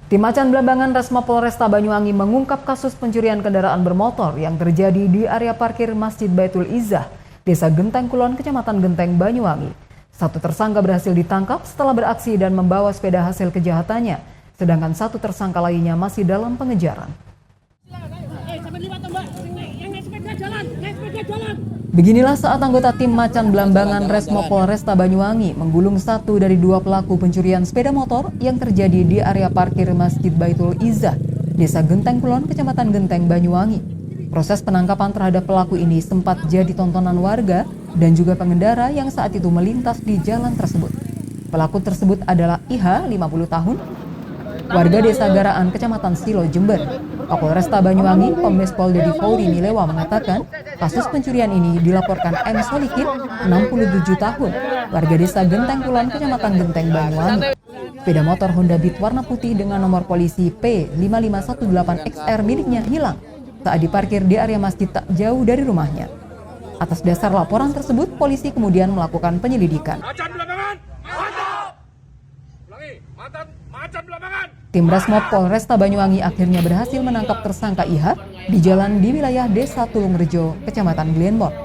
Tim Macan Blambangan Resmo Polresta Banyuwangi mengungkap kasus pencurian kendaraan bermotor yang terjadi di area parkir Masjid Baitul Izzah, Desa Genteng Kulon, Kecamatan Genteng, Banyuwangi. Satu tersangka berhasil ditangkap setelah beraksi dan membawa sepeda hasil kejahatannya, sedangkan satu tersangka lainnya masih dalam pengejaran. Beginilah saat anggota tim Macan Blambangan Resmo Polresta Banyuwangi menggulung satu dari dua pelaku pencurian sepeda motor yang terjadi di area parkir Masjid Baitul Izzah, Desa Genteng Kulon, Kecamatan Genteng, Banyuwangi. Proses penangkapan terhadap pelaku ini sempat jadi tontonan warga dan juga pengendara yang saat itu melintas di jalan tersebut. Pelaku tersebut adalah IH, 50 tahun, warga Desa Garaan, Kecamatan Silo, Jember. Kapolresta Banyuwangi, Kombes Pol Dedi Fauri Milewa mengatakan, kasus pencurian ini dilaporkan M. Solikin, 67 tahun, warga Desa Genteng Kulon, Kecamatan Genteng, Banyuwangi. Sepeda motor Honda Beat warna putih dengan nomor polisi P5518XR miliknya hilang saat diparkir di area masjid tak jauh dari rumahnya. Atas dasar laporan tersebut, polisi kemudian melakukan penyelidikan. Tim Resmo Polresta Banyuwangi akhirnya berhasil menangkap tersangka IH di jalan di wilayah Desa Tulungrejo, Kecamatan Glenmore.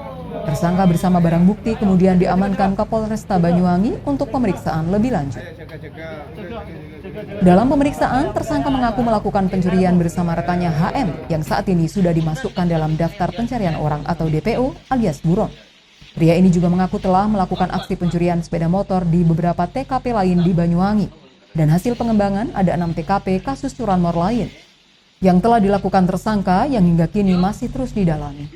Tersangka bersama barang bukti kemudian diamankan ke Polresta Banyuwangi untuk pemeriksaan lebih lanjut. Dalam pemeriksaan, tersangka mengaku melakukan pencurian bersama rekannya HM yang saat ini sudah dimasukkan dalam daftar pencarian orang atau DPO alias buron. Pria ini juga mengaku telah melakukan aksi pencurian sepeda motor di beberapa TKP lain di Banyuwangi. Dan hasil pengembangan ada 6 TKP kasus curanmor lain yang telah dilakukan tersangka yang hingga kini masih terus didalami.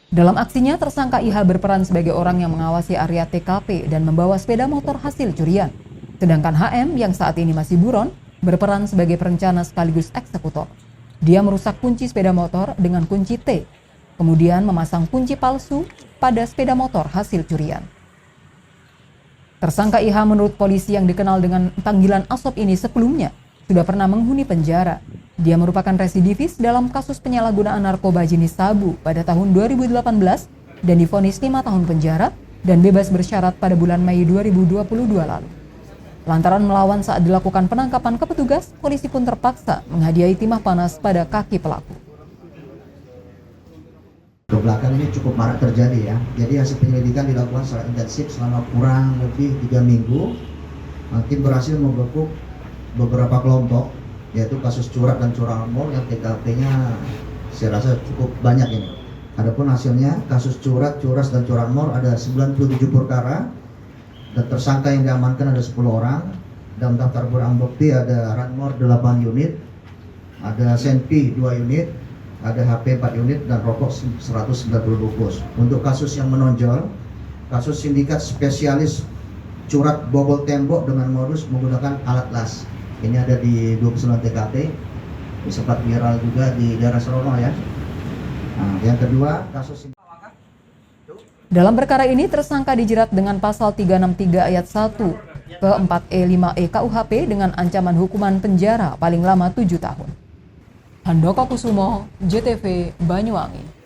Dalam aksinya, tersangka IH berperan sebagai orang yang mengawasi area TKP dan membawa sepeda motor hasil curian. Sedangkan HM yang saat ini masih buron berperan sebagai perencana sekaligus eksekutor. Dia merusak kunci sepeda motor dengan kunci T, kemudian memasang kunci palsu pada sepeda motor hasil curian. Tersangka IH menurut polisi yang dikenal dengan panggilan Asop ini sebelumnya sudah pernah menghuni penjara. Dia merupakan residivis dalam kasus penyalahgunaan narkoba jenis sabu pada tahun 2018 dan divonis 5 tahun penjara dan bebas bersyarat pada bulan Mei 2022 lalu. Lantaran melawan saat dilakukan penangkapan ke petugas, polisi pun terpaksa menghadiahi timah panas pada kaki pelaku. Belakang ini cukup marak terjadi ya. Jadi hasil penyelidikan dilakukan secara intensif selama kurang lebih 3 minggu. Tim berhasil membekuk beberapa kelompok, yaitu kasus curat dan curanmor yang TKP-nya saya rasa cukup banyak ini. Adapun hasilnya kasus curat, curas dan curanmor ada 97 perkara dan tersangka yang diamankan ada 10 orang. Dalam daftar barang bukti ada ranmor 8 unit, ada senpi 2 unit, ada HP 4 unit dan rokok 190 bungkus. Untuk kasus yang menonjol, kasus sindikat spesialis curat bobol tembok dengan modus menggunakan alat las. Ini ada di 29 TKP, sempat viral juga di daerah Serono ya. Nah, yang kedua, kasus dalam perkara ini tersangka dijerat dengan pasal 363 ayat 1 ke 4E5E KUHP dengan ancaman hukuman penjara paling lama 7 tahun. Handoko Kusumo, JTV, Banyuwangi.